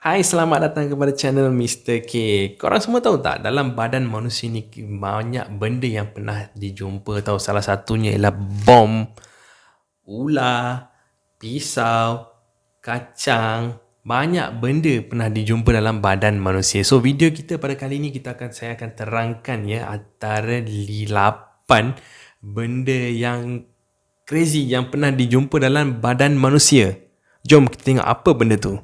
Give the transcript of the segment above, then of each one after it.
Hai, selamat datang kepada channel Mr. K. Korang semua tahu tak, dalam badan manusia ni banyak benda yang pernah dijumpa tahu. Salah satunya ialah bom, ular, pisau, kacang. Banyak benda pernah dijumpa dalam badan manusia. So, video kita pada kali ni saya akan terangkan ya antara 8 benda yang crazy yang pernah dijumpa dalam badan manusia. Jom kita tengok apa benda tu.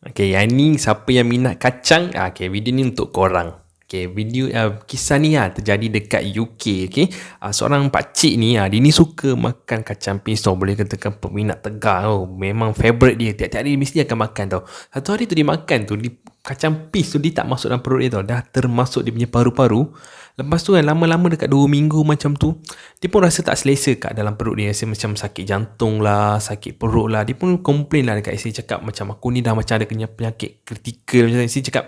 Okay, yang ni siapa yang minat kacang, okay, video ni untuk korang. Okay, video kisah ni terjadi dekat UK. Okay, seorang pakcik ni, dia ni suka makan kacang pisau. Boleh katakan peminat tegar. Memang favourite dia. Tiap-tiap hari mesti akan makan tau. Satu hari tu dia makan tu, kacang pis tu dia tak masuk dalam perut dia tau. Dah termasuk dia punya paru-paru. Lepas tu kan lama-lama dekat 2 minggu macam tu, dia pun rasa tak selesa kat dalam perut dia. Rasa macam sakit jantung lah, sakit perut lah. Dia pun komplain lah dekat isteri, cakap macam aku ni dah macam ada penyakit kritikal macam tu. Isteri cakap,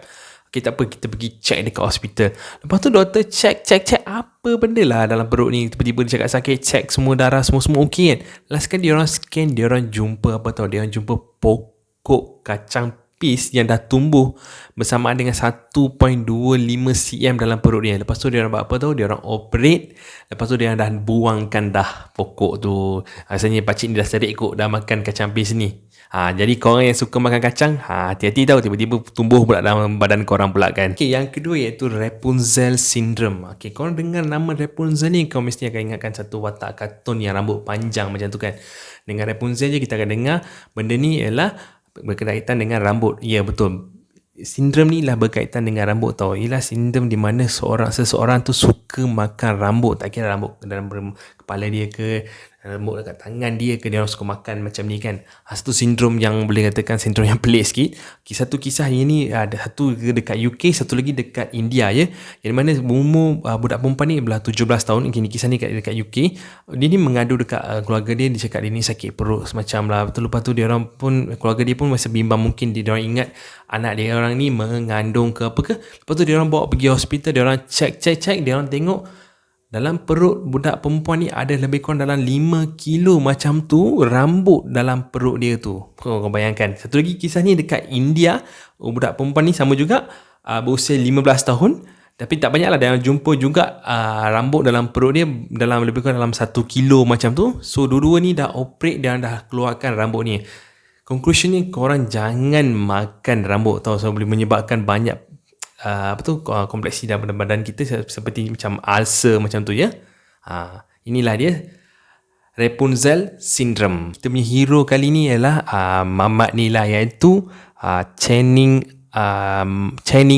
okay, tak apa, kita pergi check dekat hospital. Lepas tu doktor check apa benda lah dalam perut ni. Tiba-tiba dia cakap sakit, check semua darah, semua okey kan. Last kali dia orang scan, dia orang jumpa apa tau, dia orang jumpa pokok kacang pis yang dah tumbuh bersamaan dengan 1.25 cm dalam perut dia. Lepas tu dia orang buat apa tau, dia orang operate. Lepas tu dia orang dah buangkan dah pokok tu. Rasanya pakcik ni dah serik kot dah makan kacang pis ni. Jadi korang yang suka makan kacang, hati-hati tau, tiba-tiba tumbuh pula dalam badan korang pula kan. Okay, yang kedua iaitu Rapunzel Syndrome. Okay, korang dengar nama Rapunzel ni, kau mesti akan ingatkan satu watak kartun yang rambut panjang macam tu kan. Dengan Rapunzel je kita akan dengar benda ni ialah berkaitan dengan rambut. Ya, betul. Sindrom ni lah berkaitan dengan rambut tau. Ialah sindrom di mana seseorang tu suka makan rambut. Tak kira rambut dalam kepala dia ke, rambut dekat tangan dia ke, dia orang suka makan macam ni kan. Satu sindrom yang boleh katakan sindrom yang pelik sikit. Satu kisah ini ada satu dekat UK, satu lagi dekat India ya. Yang mana umur budak perempuan ni belah 17 tahun. Ini kisah ni dekat UK. Dia ni mengadu dekat keluarga dia. Dia cakap dia ni sakit perut semacam lah. Betul, lepas tu dia orang pun, keluarga dia pun masih bimbang. Mungkin dia orang ingat anak dia orang ni mengandung ke apa ke. Lepas tu dia orang bawa pergi hospital. Dia orang check. Dia orang tengok dalam perut budak perempuan ni ada lebih kurang dalam 5 kilo macam tu rambut dalam perut dia tu. Kau bayangkan. Satu lagi kisah ni dekat India. Budak perempuan ni sama juga, berusia 15 tahun. Tapi tak banyak lah, dia jumpa juga rambut dalam perut dia dalam lebih kurang dalam 1 kilo macam tu. So dua-dua ni dah operate, dia dah keluarkan rambut ni. Conclusion ni, korang jangan makan rambut tau. So boleh menyebabkan banyak kompleksi dalam badan kita, seperti macam ulcer macam tu ya. Inilah dia Rapunzel Syndrome. Kita punya hero kali ni ialah mamat ni lah, iaitu Channing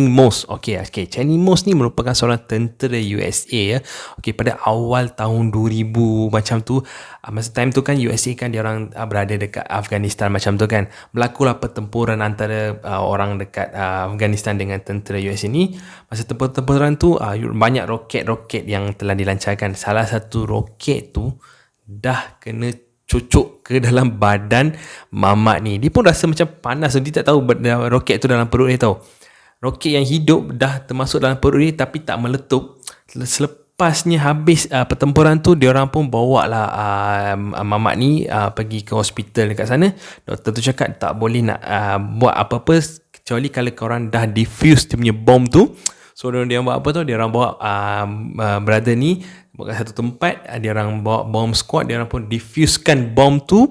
Moss. Okay, Channing Moss ni merupakan seorang tentera USA ya. Okay, pada awal tahun 2000 macam tu, masa time tu kan USA kan dia orang berada dekat Afghanistan macam tu kan. Berlakulah pertempuran antara orang dekat Afghanistan dengan tentera USA ni. Masa pertempuran tu banyak roket-roket yang telah dilancarkan. Salah satu roket tu dah kena cucuk ke dalam badan mamat ni. Dia pun rasa macam panas. Dia tak tahu roket tu dalam perut dia tau. Roket yang hidup dah termasuk dalam perut dia tapi tak meletup. Selepasnya habis pertempuran tu, dia orang pun bawa lah mamat ni pergi ke hospital dekat sana. Doktor tu cakap tak boleh nak buat apa-apa kecuali kalau korang dah defuse dia punya bom tu. So dia orang buat apa tu, dia orang bawa brother ni buat satu tempat, dia orang bawa bom squad, dia orang pun defusekan bom tu,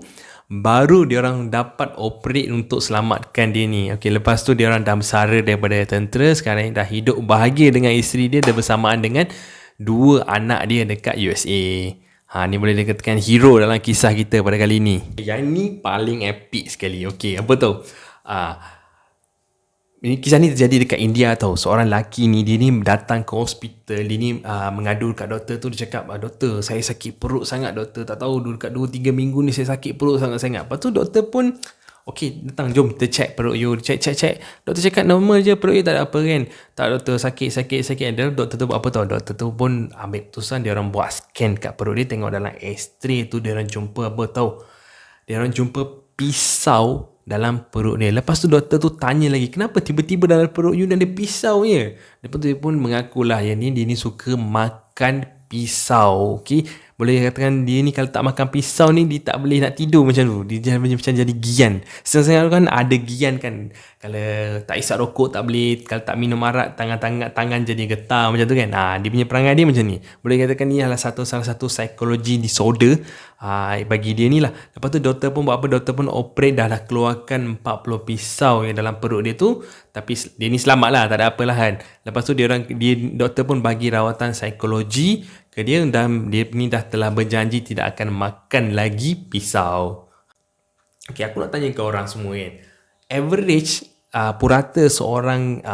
baru dia orang dapat operate untuk selamatkan dia ni. Okay, lepas tu dia orang dah bersara daripada tentera. Sekarang dah hidup bahagia dengan isteri dia dan bersamaan dengan 2 anak dia dekat USA. Ni boleh dikatakan hero dalam kisah kita pada kali ni. Yang ni paling epic sekali. Okay, apa tu? Ini kisah ni terjadi dekat India tau. Seorang lelaki ni, dia ni datang ke hospital. Dia ni mengadu dekat doktor tu. Dia cakap, doktor, saya sakit perut sangat doktor. Tak tahu dekat 2-3 minggu ni saya sakit perut sangat-sangat. Lepas tu doktor pun, okay, datang, jom kita check perut you. Check. Doktor cakap normal je perut you, tak ada apa kan. Tak doktor, sakit. Dan doktor tu buat apa tau? Doktor tu pun ambil keputusan, dia orang buat scan kat perut dia. Tengok dalam x-ray tu, dia orang jumpa apa tau? Dia orang jumpa pisau dalam perut dia. Lepas tu doktor tu tanya lagi, kenapa tiba-tiba dalam perut you ada pisau je? Lepas tu dia pun mengakulah yang ni, dia ni suka makan pisau. Okay? Boleh katakan dia ni kalau tak makan pisau ni dia tak boleh nak tidur macam tu. Dia macam jadi gian. Setengah-setengah kan ada gian kan. Kalau tak isap rokok tak boleh, kalau tak minum arak tangan jadi getar macam tu kan. Dia punya perangai dia macam ni. Boleh katakan ni adalah salah satu psikologi disorder bagi dia ni lah. Lepas tu doktor pun buat apa? Doktor pun operate dah keluarkan 40 pisau yang dalam perut dia tu. Tapi dia ni selamat lah, tak ada apalah kan. Lepas tu doktor pun bagi rawatan psikologi ke dia, dan dia ni dah telah berjanji tidak akan makan lagi pisau. Okay, aku nak tanya ke orang semua kan. Average purata seorang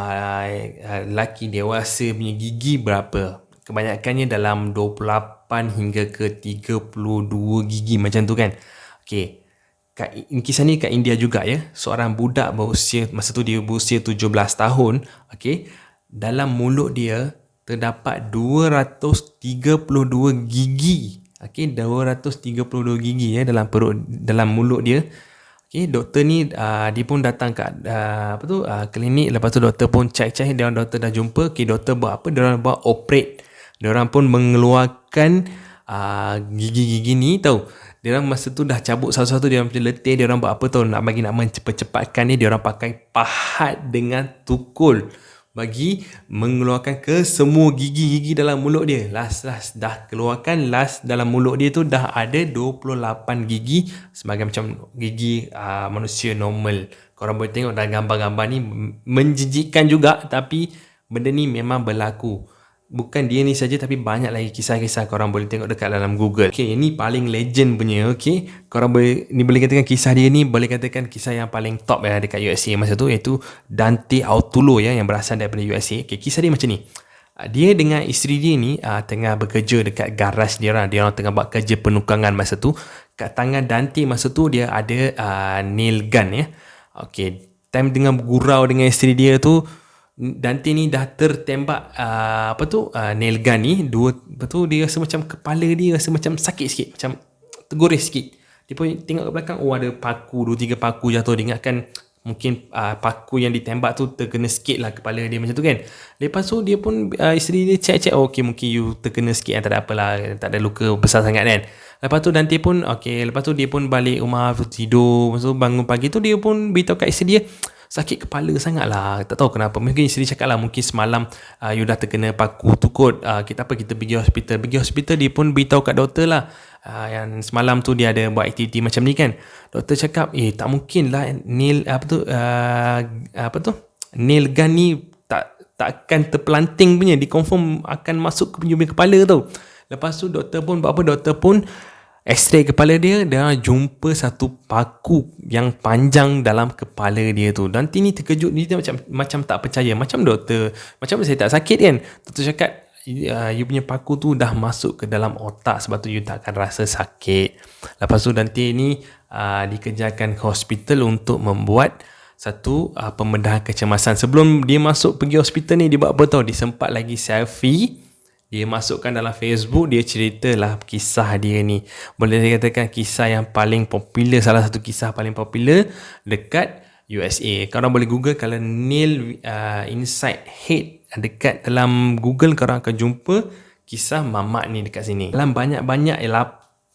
lelaki dewasa punya gigi berapa? Kebanyakannya dalam 28 hingga ke 32 gigi macam tu kan. Okay. Kisah ni kat India juga ya. Seorang budak berusia, masa tu dia berusia 17 tahun, okay, dalam mulut dia terdapat 232 gigi. Okay, 232 gigi ya dalam mulut dia. Okay, doktor ni dia pun datang kat klinik. Lepas tu doktor pun check, doktor dah jumpa. Okay, doktor buat apa? Diorang buat operate. Diorang pun mengeluarkan gigi-gigi ni tahu. Diorang masa tu dah cabut satu-satu, diorang macam letih. Diorang buat apa tahu? Nak bagi nak mencepat-cepatkan ni, diorang pakai pahat dengan tukul bagi mengeluarkan ke semua gigi-gigi dalam mulut dia. Last dah keluarkan, last dalam mulut dia tu dah ada 28 gigi sebagai macam gigi manusia normal. Korang boleh tengok dalam gambar-gambar ni menjijikkan juga, tapi benda ni memang berlaku. Bukan dia ni saja, tapi banyak lagi kisah-kisah korang boleh tengok dekat dalam Google. Okay, ini paling legend punya. Okay, korang boleh katakan kisah dia ni boleh katakan kisah yang paling top dekat USA masa tu, iaitu Dante Autulo yang berasal daripada USA. Okay, kisah dia macam ni. Dia dengan isteri dia ni tengah bekerja dekat garaj dia orang. Dia orang tengah buat kerja penukangan masa tu. Kat tangan Dante masa tu dia ada nail gun ya. Okay, time dengan bergurau dengan isteri dia tu, Dante ni dah tertembak nail gun ni. Betul, dia rasa macam kepala dia rasa macam sakit sikit, macam tergores sikit. Dia pun tengok ke belakang, ada paku, 2-3 paku jatuh. Dia ingatkan mungkin paku yang ditembak tu terkena sikit lah kepala dia macam tu kan. Lepas tu dia pun isteri dia check okay, mungkin you terkena sikit, tak ada apalah, tak ada luka besar sangat kan. Lepas tu Dante pun lepas tu dia pun balik rumah tidur. Lepas tu bangun pagi tu dia pun beritahu kat isteri dia, sakit kepala sangat lah, tak tahu kenapa. Mungkin isteri cakap lah, mungkin semalam you dah terkena paku tu kot. Kita pergi hospital. Dia pun beritahu kat doktor lah, yang semalam tu dia ada buat aktiviti macam ni kan. Doktor cakap tak mungkin lah nail nail gun ni takkan terpelanting punya, dia confirm akan masuk ke punya kepala tau. Lepas tu doktor pun buat apa? Doktor pun X-ray kepala dia, dia jumpa satu paku yang panjang dalam kepala dia tu. Dan Tini terkejut, dia macam tak percaya. Macam doktor, macam saya tak sakit kan? Doktor cakap, you punya paku tu dah masuk ke dalam otak, sebab tu you tak akan rasa sakit. Lepas tu Dante ni dikejarkan ke hospital untuk membuat satu pembedahan kecemasan. Sebelum dia masuk pergi hospital ni, dia buat apa tau? Dia sempat lagi selfie. Dia masukkan dalam Facebook, dia ceritalah kisah dia ni. Boleh dikatakan kisah yang paling popular, salah satu kisah paling popular dekat USA. Korang boleh Google, kalau nail inside head dekat dalam Google, korang akan jumpa kisah mamak ni dekat sini. Dalam banyak-banyak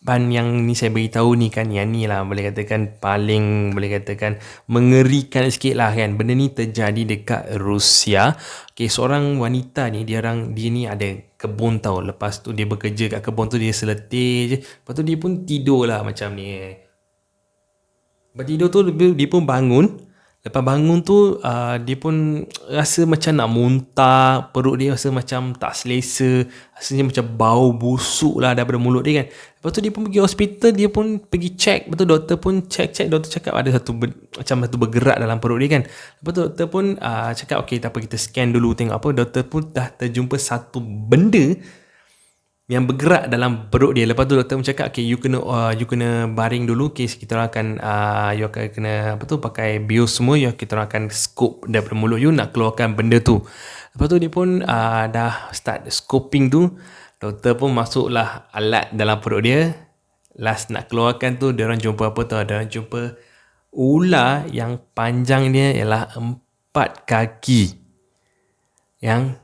yang ni saya beritahu ni kan, yang ni lah boleh katakan paling, boleh katakan mengerikan sikit lah kan. Benda ni terjadi dekat Rusia. Okay, seorang wanita ni, dia ni ada kebun tau. Lepas tu dia bekerja kat kebun tu, dia seletih je. Lepas tu dia pun tidur lah macam ni. Lepas tidur tu dia pun bangun. Lepas bangun tu dia pun rasa macam nak muntah. Perut dia rasa macam tak selesa. Rasanya macam bau busuk lah daripada mulut dia kan. Lepas tu dia pun pergi hospital. Dia pun pergi check. Lepas tu doktor pun check. Doktor cakap ada satu bergerak dalam perut dia kan. Lepas tu doktor pun cakap okay, tak apa, kita scan dulu tengok apa. Doktor pun dah terjumpa satu benda yang bergerak dalam perut dia. Lepas tu doktor cakap okay, you kena baring dulu. Okay, kita akan you akan kena pakai bios semua. Kita akan scope daripada mulut you, nak keluarkan benda tu. Lepas tu dia pun dah start scoping tu. Doktor pun masuklah alat dalam perut dia. Last nak keluarkan tu, dia orang jumpa apa tau? Dia orang jumpa ular yang panjang dia ialah 4 kaki yang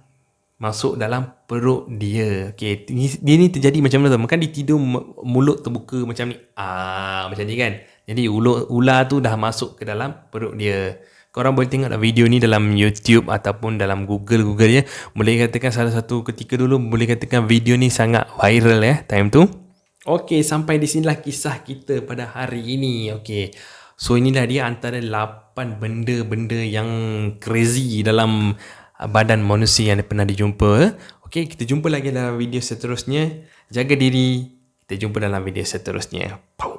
masuk dalam perut dia. Okey, dia ni terjadi macam mana tau? Kan dia tidur mulut terbuka macam ni. Macam ni kan. Jadi ular tu dah masuk ke dalam perut dia. Korang boleh tengok video ni dalam YouTube ataupun dalam Google ya. Boleh katakan salah satu ketika dulu boleh katakan video ni sangat viral ya time tu. Okey, sampai di sinilah kisah kita pada hari ini. Okey. So inilah dia antara 8 benda-benda yang crazy dalam badan manusia yang pernah dijumpa. Okey, kita jumpa lagi dalam video seterusnya. Jaga diri. Kita jumpa dalam video seterusnya. Power.